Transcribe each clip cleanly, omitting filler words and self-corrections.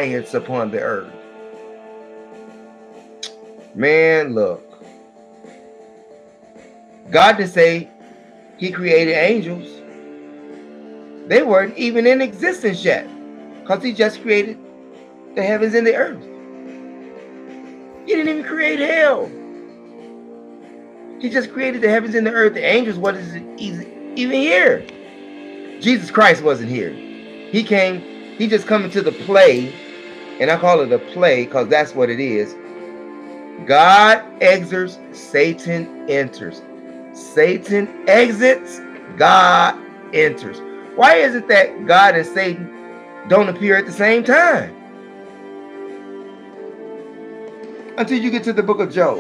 giants upon the earth. Man, look. God didn't say he created angels. They weren't even in existence yet, because he just created the heavens and the earth. He didn't even create hell. He just created the heavens and the earth. The angels wasn't even here. Jesus Christ wasn't here. He came, he just come into the play, and I call it a play because that's what it is. God exits, Satan enters. Satan exits, God enters. Why is it that God and Satan don't appear at the same time? Until you get to the book of Job,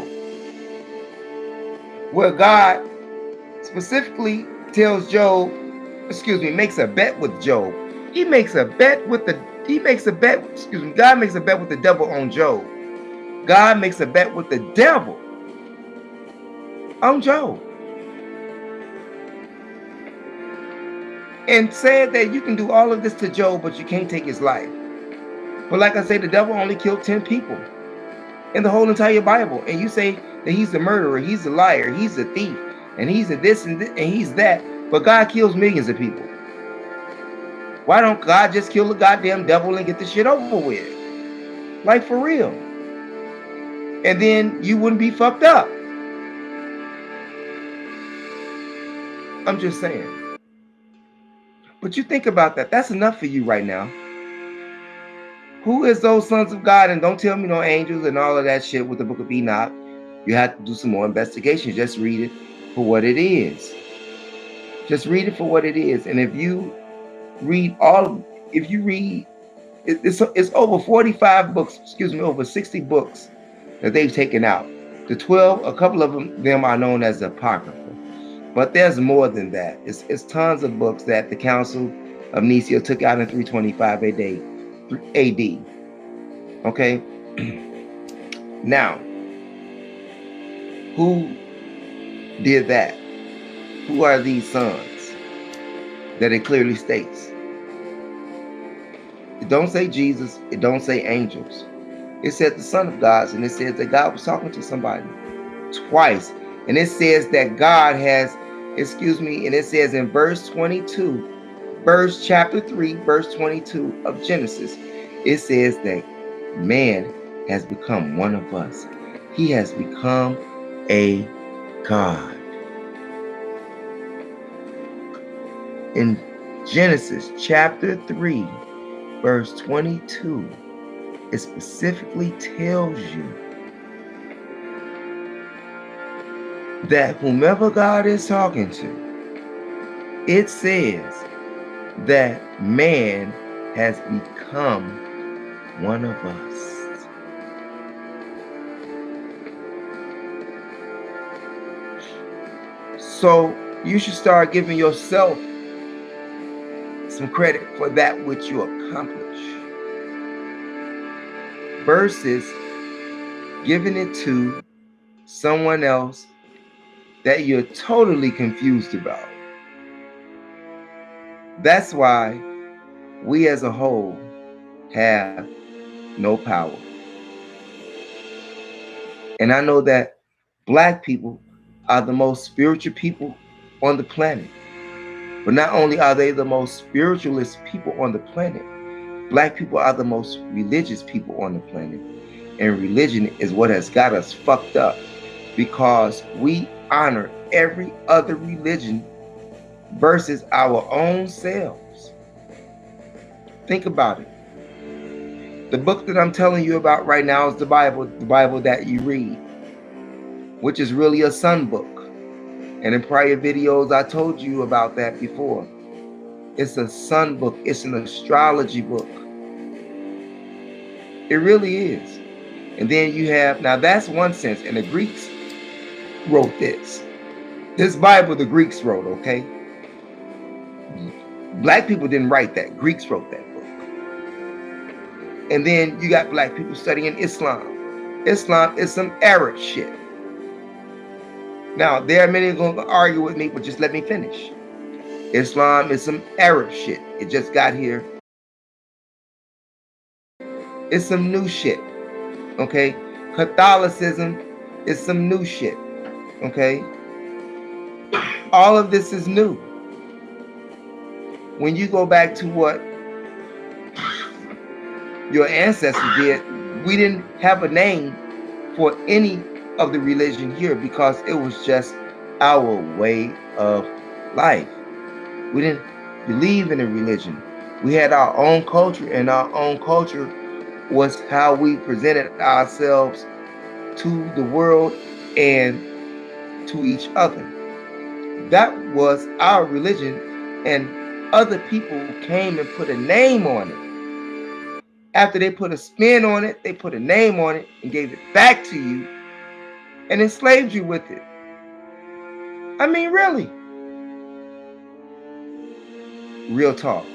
where God specifically tells Job, makes a bet with Job. God makes a bet with the devil on Job. God makes a bet with the devil on Job. And said that you can do all of this to Job, but you can't take his life. But like I say, the devil only killed 10 people in the whole entire Bible. And you say that he's the murderer, he's a liar, he's a thief, and he's a this and he's that. But God kills millions of people. Why don't God just kill the goddamn devil and get the shit over with? Like, for real. And then you wouldn't be fucked up. I'm just saying. But you think about that. That's enough for you right now. Who is those sons of God? And don't tell me no angels and all of that shit with the book of Enoch. You have to do some more investigation. Just read it for what it is. Just read it for what it is. And if you read it's over 45 books, over 60 books that they've taken out. The 12, a couple of them are known as the Apocrypha. But there's more than that. It's tons of books that the Council of Nicaea took out in 325 AD. Okay? Now, who did that? Who are these sons? That it clearly states. It don't say Jesus. It don't say angels. It said the Son of God, and it says that God was talking to somebody twice. And it says that God has, and it says in verse 22, chapter 3, verse 22 of Genesis, it says that man has become one of us. He has become a God. In Genesis chapter 3, verse 22, it specifically tells you that whomever God is talking to, it says that man has become one of us. So you should start giving yourself some credit for that which you accomplish, versus giving it to someone else that you're totally confused about. That's why we as a whole have no power. And I know that Black people are the most spiritual people on the planet. But not only are they the most spiritualist people on the planet, Black people are the most religious people on the planet. And religion is what has got us fucked up, because we honor every other religion versus our own selves. Think about it. The book that I'm telling you about right now is the Bible that you read, which is really a sun book. And in prior videos, I told you about that before. It's a sun book. It's an astrology book. It really is. And then you have, now that's one sense, and the Greeks wrote this. This Bible the Greeks wrote, okay? Black people didn't write that. Greeks wrote that book. And then you got Black people studying Islam. Islam is some Arab shit. Now, there are many going to argue with me, but just let me finish. Islam is some Arab shit. It just got here It's some new shit. Okay? Catholicism is some new shit. Okay? All of this is new. When you go back to what your ancestors did, we didn't have a name for any of the religion here because it was just our way of life. We didn't believe in a religion. We had our own culture, and our own culture was how we presented ourselves to the world and to each other. That was our religion, and other people came and put a name on it. After they put a spin on it, they put a name on it and gave it back to you and enslaved you with it. I mean, really. Real talk.